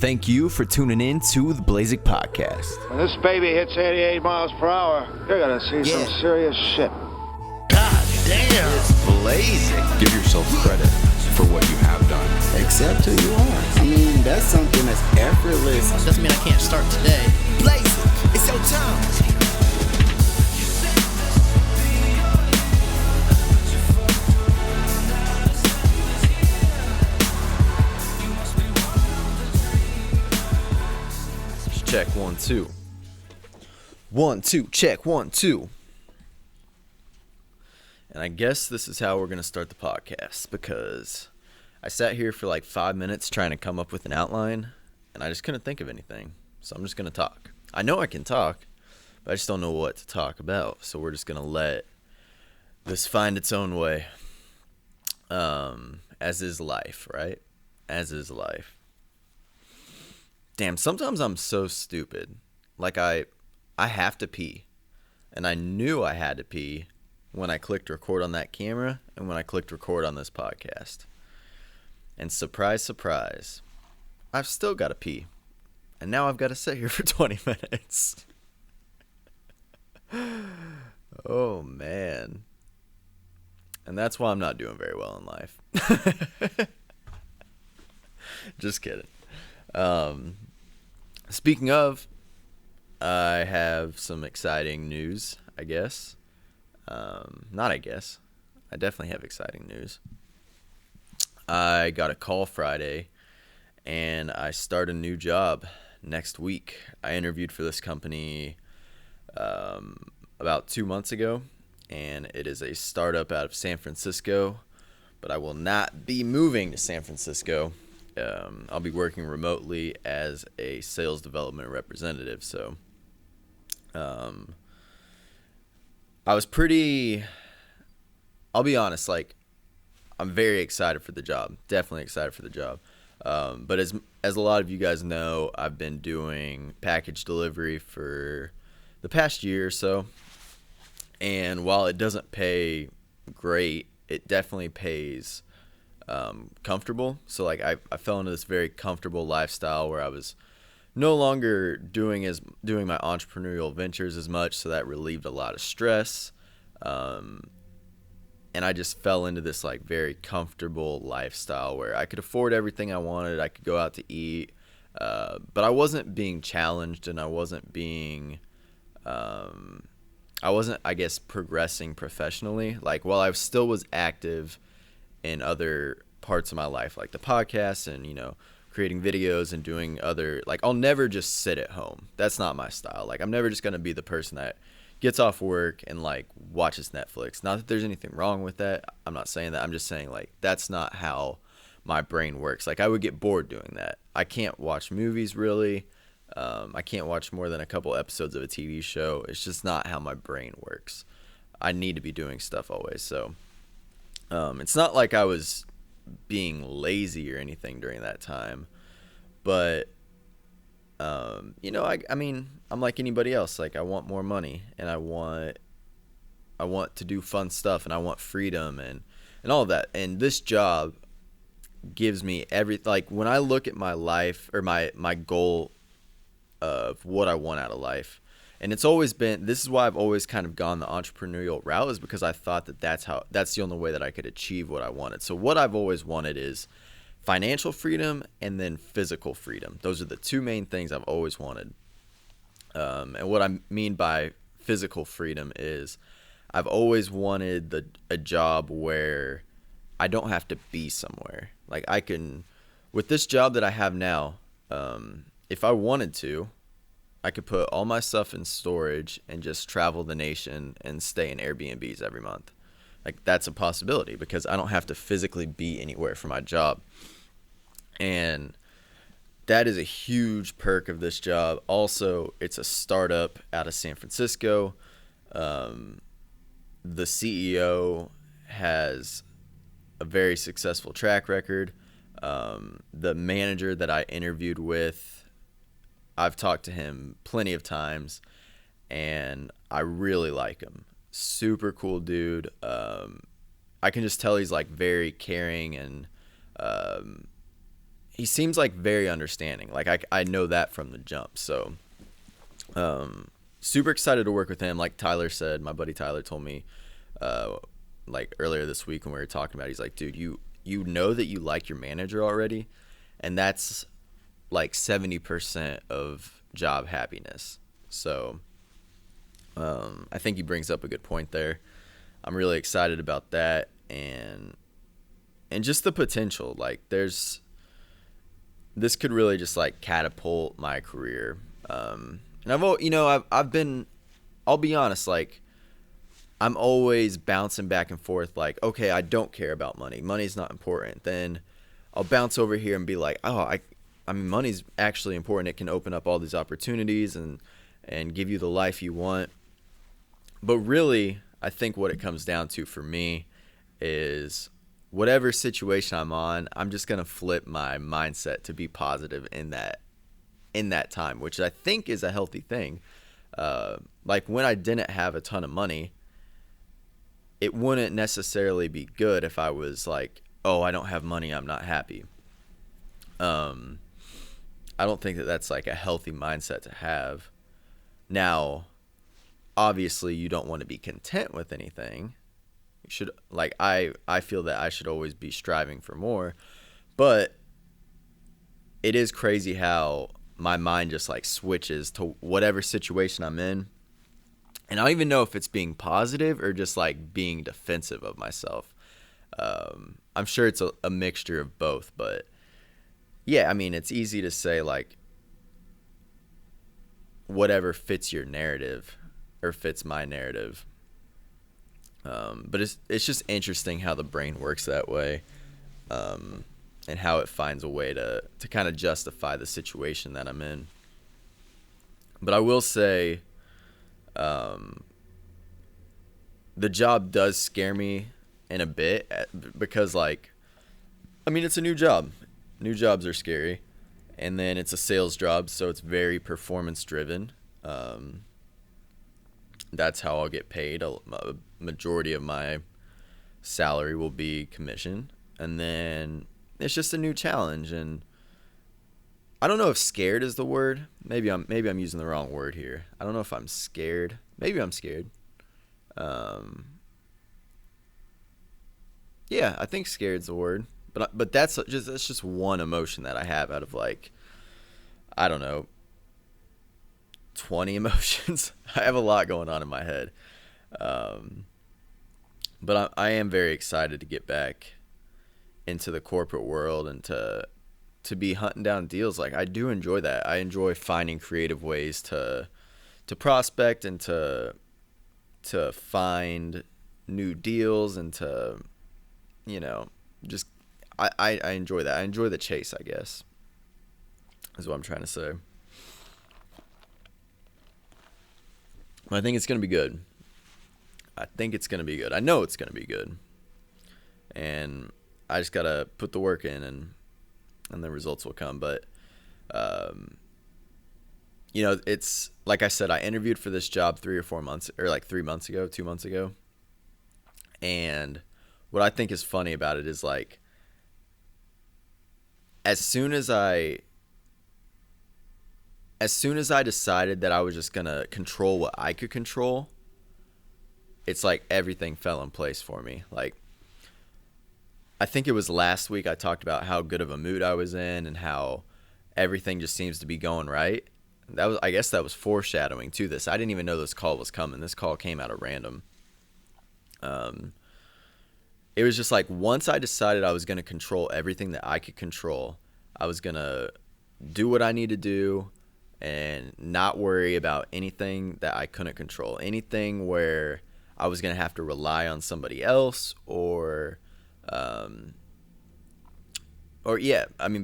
Thank you for tuning in to the Blazik podcast. When this baby hits 88 miles per hour, you're gonna see some serious shit. God damn! It's Blazik. Give yourself credit for what you have done. Accept who you are. I mean, that's something that's effortless. Doesn't mean I can't start today. Blazik, it's your time. Check 1 2. 1 2 check 1 2. And I guess this is how we're gonna start the podcast, because I sat here for like 5 minutes trying to come up with an outline and I just couldn't think of anything. So I'm just gonna talk. I know I can talk, but I just don't know what to talk about. So we're just gonna let this find its own way. As is life, right? As is life. Damn, sometimes I'm so stupid. Like I have to pee. And I knew I had to pee when I clicked record on that camera and when I clicked record on this podcast. And surprise, surprise, I've still got to pee. And now I've got to sit here for 20 minutes. Oh, man. And that's why I'm not doing very well in life. Just kidding. Speaking of, I have some exciting news, I guess. Not I guess. I definitely have exciting news. I got a call Friday, and I start a new job next week. I interviewed for this company about 2 months ago, and it is a startup out of San Francisco, but I will not be moving to San Francisco. I'll be working remotely as a sales development representative. So I was I'll be honest, like, I'm very excited for the job. Definitely excited for the job. But as a lot of you guys know, I've been doing package delivery for the past year or so. And while it doesn't pay great, it definitely pays comfortable. So like I fell into this very comfortable lifestyle where I was no longer doing my entrepreneurial ventures as much, so that relieved a lot of stress. And I just fell into this like very comfortable lifestyle where I could afford everything I wanted. I could go out to eat, but I wasn't being challenged, and I wasn't, I guess, progressing professionally. Like, while I still was active in other parts of my life, like the podcast and, creating videos and doing other, like, I'll never just sit at home. That's not my style. Like, I'm never just going to be the person that gets off work and, like, watches Netflix. Not that there's anything wrong with that. I'm not saying that. I'm just saying, like, that's not how my brain works. Like, I would get bored doing that. I can't watch movies, really. I can't watch more than a couple episodes of a TV show. It's just not how my brain works. I need to be doing stuff always. So it's not like I was being lazy or anything during that time, but I mean, I'm like anybody else. Like, I want more money, and I want to do fun stuff, and I want freedom and all of that. And this job gives me like, when I look at my life, or my goal of what I want out of life, and it's always been, this is why I've always kind of gone the entrepreneurial route, is because I thought that that's the only way that I could achieve what I wanted. So what I've always wanted is financial freedom and then physical freedom. Those are the two main things I've always wanted. And what I mean by physical freedom is I've always wanted a job where I don't have to be somewhere. Like, I can, with this job that I have now, if I wanted to, I could put all my stuff in storage and just travel the nation and stay in Airbnbs every month. Like, that's a possibility because I don't have to physically be anywhere for my job. And that is a huge perk of this job. Also, it's a startup out of San Francisco. The CEO has a very successful track record. The manager that I interviewed with, I've talked to him plenty of times, and I really like him. Super cool dude. I can just tell he's like very caring, and he seems like very understanding. Like I know that from the jump. So super excited to work with him. Like Tyler said, my buddy Tyler told me like earlier this week when we were talking about it, he's like, dude, you know that you like your manager already, and that's like 70% of job happiness. So I think he brings up a good point there. I'm really excited about that, and just the potential. Like this could really just like catapult my career. And I'll be honest, like I'm always bouncing back and forth. Like, okay, I don't care about money. Money's not important. Then I'll bounce over here and be like, oh, I mean, money's actually important. It can open up all these opportunities and give you the life you want. But really, I think what it comes down to for me is whatever situation I'm on, I'm just going to flip my mindset to be positive in that time, which I think is a healthy thing. Like when I didn't have a ton of money, it wouldn't necessarily be good if I was like, oh, I don't have money, I'm not happy. I don't think that that's like a healthy mindset to have. Now, obviously, you don't want to be content with anything. You should, like, I feel that I should always be striving for more, but it is crazy how my mind just like switches to whatever situation I'm in. And I don't even know if it's being positive or just like being defensive of myself. I'm sure it's a mixture of both, but yeah, I mean, it's easy to say like whatever fits your narrative or fits my narrative. But it's just interesting how the brain works that way, and how it finds a way to kind of justify the situation that I'm in. But I will say, the job does scare me in a bit because, like, I mean, it's a new job. New jobs are scary. And then it's a sales job, so it's very performance driven. That's how I'll get paid. A majority of my salary will be commission. And then it's just a new challenge. And I don't know if scared is the word. Maybe I'm using the wrong word here. I don't know if I'm scared. Maybe I'm scared. Yeah, I think scared's the word. But that's just one emotion that I have out of, like, I don't know, 20 emotions. I have a lot going on in my head. But I am very excited to get back into the corporate world and to be hunting down deals. Like, I do enjoy that. I enjoy finding creative ways to prospect and to find new deals and to, just I enjoy that. I enjoy the chase, I guess, is what I'm trying to say. I think it's going to be good. I know it's going to be good. And I just got to put the work in and the results will come. But, it's like I said, I interviewed for this job 2 months ago. And what I think is funny about it is, like, as soon as I decided that I was just going to control what I could control, it's like everything fell in place for me. Like, I think it was last week I talked about how good of a mood I was in and how everything just seems to be going right. I guess that was foreshadowing to this. I didn't even know this call was coming. This call came out of random. It was just like, once I decided I was going to control everything that I could control, I was going to do what I need to do and not worry about anything that I couldn't control. Anything where I was going to have to rely on somebody else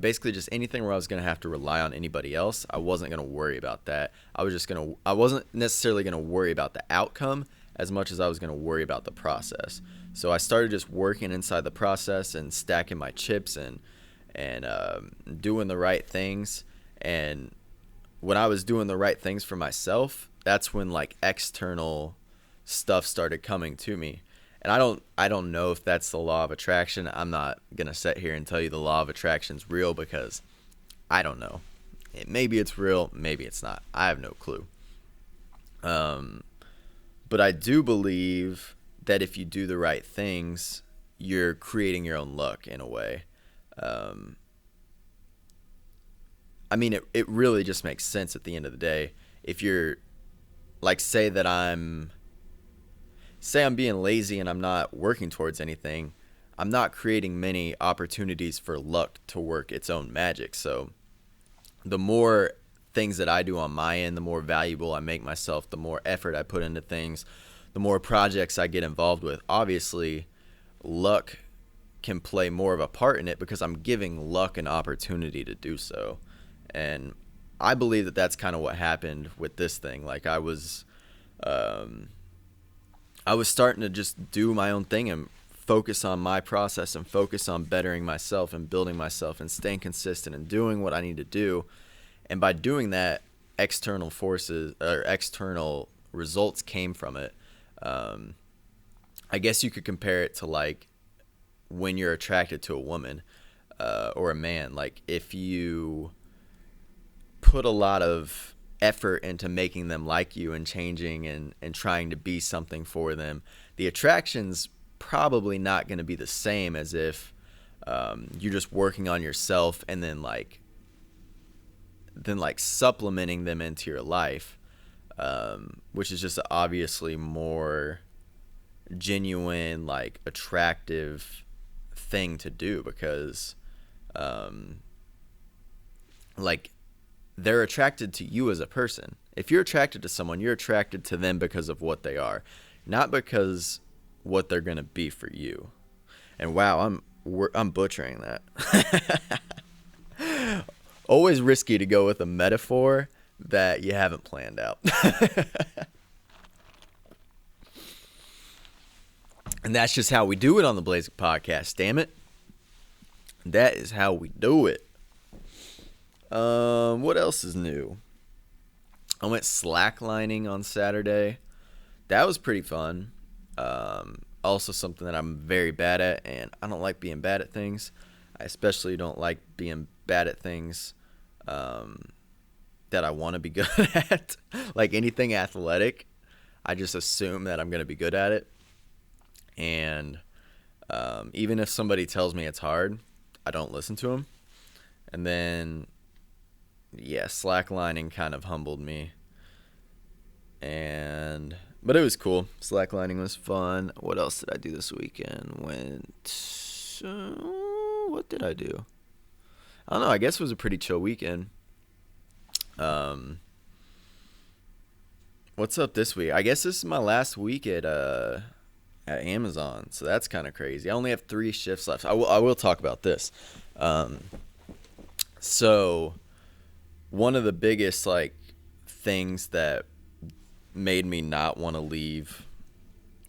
basically just anything where I was going to have to rely on anybody else. I wasn't going to worry about that. I wasn't necessarily going to worry about the outcome as much as I was going to worry about the process. So I started just working inside the process and stacking my chips and doing the right things. And when I was doing the right things for myself, that's when, like, external stuff started coming to me. And I don't know if that's the law of attraction. I'm not going to sit here and tell you the law of attraction's real, because I don't know. Maybe it's real, maybe it's not. I have no clue. But I do believe that if you do the right things, you're creating your own luck in a way. I mean, it really just makes sense at the end of the day. If you're, like, say I'm being lazy and I'm not working towards anything, I'm not creating many opportunities for luck to work its own magic. So the more things that I do on my end, the more valuable I make myself, the more effort I put into things, the more projects I get involved with. Obviously, luck can play more of a part in it because I'm giving luck an opportunity to do so. And I believe that that's kind of what happened with this thing. Like, I was starting to just do my own thing and focus on my process and focus on bettering myself and building myself and staying consistent and doing what I need to do. And by doing that, external forces or external results came from it. I guess you could compare it to, like, when you're attracted to a woman or a man. Like, if you put a lot of effort into making them like you and changing and trying to be something for them, the attraction's probably not going to be the same as if you're just working on yourself and then supplementing them into your life, which is just obviously more genuine, like, attractive thing to do, because like, they're attracted to you as a person. If you're attracted to someone, you're attracted to them because of what they are, not because what they're going to be for you. And wow, I'm butchering that. Always risky to go with a metaphor that you haven't planned out. And that's just how we do it on the Blazik podcast, damn it. That is how we do it. What else is new? I went slacklining on Saturday. That was pretty fun. Also something that I'm very bad at, and I don't like being bad at things. I especially don't like being bad at things that I want to be good at. Like anything athletic, I just assume that I'm going to be good at it. And even if somebody tells me it's hard, I don't listen to them. And then, yeah, slacklining kind of humbled me. But it was cool. Slacklining was fun. What else did I do this weekend? What did I do? I don't know. I guess it was a pretty chill weekend. What's up this week? I guess this is my last week at Amazon, so that's kind of crazy. I only have 3 shifts left. I will talk about this. So one of the biggest, like, things that made me not want to leave,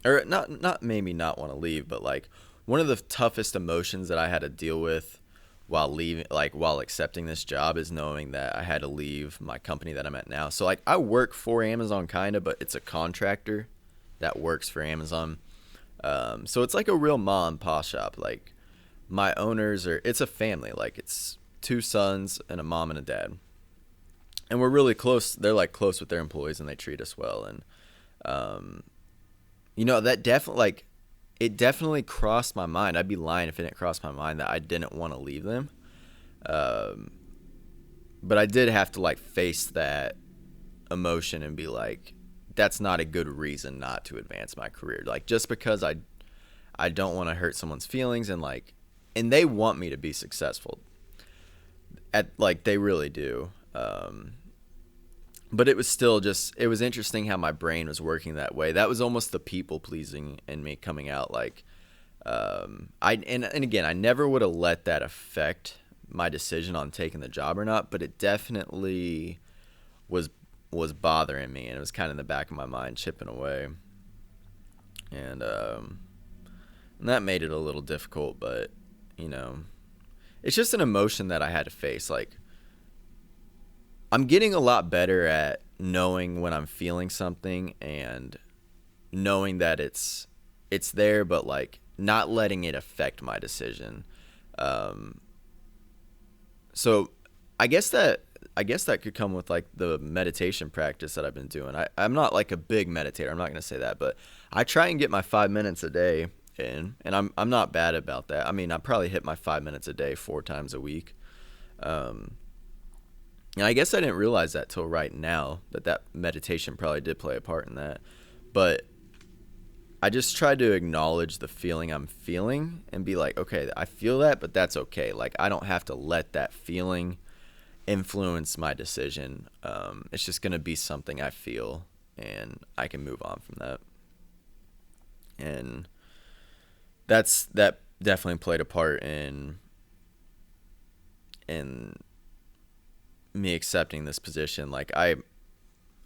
or not made me not want to leave, but, like, one of the toughest emotions that I had to deal with while accepting this job is knowing that I had to leave my company that I'm at now. So, like, I work for Amazon kind of, but it's a contractor that works for Amazon. So it's like a real mom and pop shop. Like, my owners it's a family. Like, it's 2 sons and a mom and a dad. And we're really close. They're, like, close with their employees, and they treat us well. And, that definitely, like, it definitely crossed my mind. I'd be lying if it didn't cross my mind that I didn't want to leave them. But I did have to, like, face that emotion and be like, that's not a good reason not to advance my career. Like, just because I don't want to hurt someone's feelings, and they want me to be successful. They really do. But it was still it was interesting how my brain was working that way. That was almost the people pleasing in me coming out. Like, again, I never would have let that affect my decision on taking the job or not, but it definitely was bothering me, and it was kind of in the back of my mind, chipping away. And that made it a little difficult, but, it's just an emotion that I had to face. Like, I'm getting a lot better at knowing when I'm feeling something and knowing that it's it's there, but like not letting it affect my decision. So I guess that could come with like the meditation practice that I've been doing. I'm not like a big meditator. I'm not going to say that, but I try and get my 5 minutes a day in, and I'm not bad about that. I mean, I probably hit my 5 minutes a day 4 times a week. And I guess I didn't realize that till right now, that meditation probably did play a part in that. But I just try to acknowledge the feeling I'm feeling and be like, okay, I feel that, but that's okay. Like, I don't have to let that feeling influence my decision. It's just going to be something I feel, and I can move on from that. And that definitely played a part in me accepting this position. Like,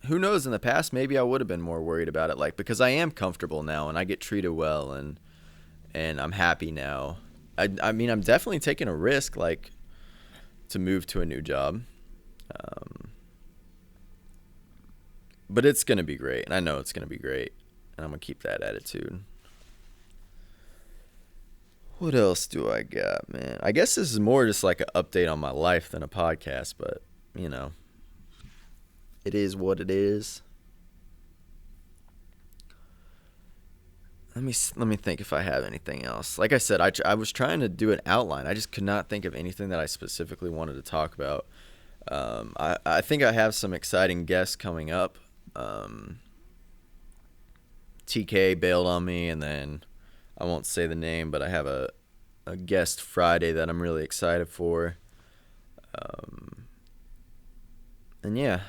who knows, in the past maybe I would have been more worried about it, like, because I am comfortable now and I get treated well, and I'm happy now. I mean, I'm definitely taking a risk, like, to move to a new job, but it's gonna be great, and I know it's gonna be great, and I'm gonna keep that attitude. What else do I got, man? I guess this is more just like an update on my life than a podcast, but you know, it is what it is. Let me think if I have anything else. Like I said, I was trying to do an outline. I just could not think of anything that I specifically wanted to talk about. I think I have some exciting guests coming up. TK bailed on me, and then I won't say the name, but I have a guest Friday that I'm really excited for. And yeah,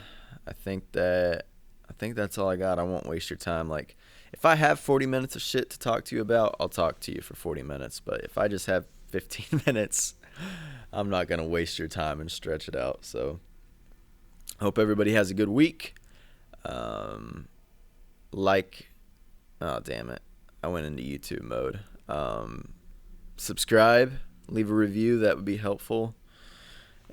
I think that's all I got. I won't waste your time. Like, if I have 40 minutes of shit to talk to you about, I'll talk to you for 40 minutes. But if I just have 15 minutes, I'm not going to waste your time and stretch it out. So, hope everybody has a good week. Oh, damn it. I went into YouTube mode. Subscribe, leave a review. That would be helpful.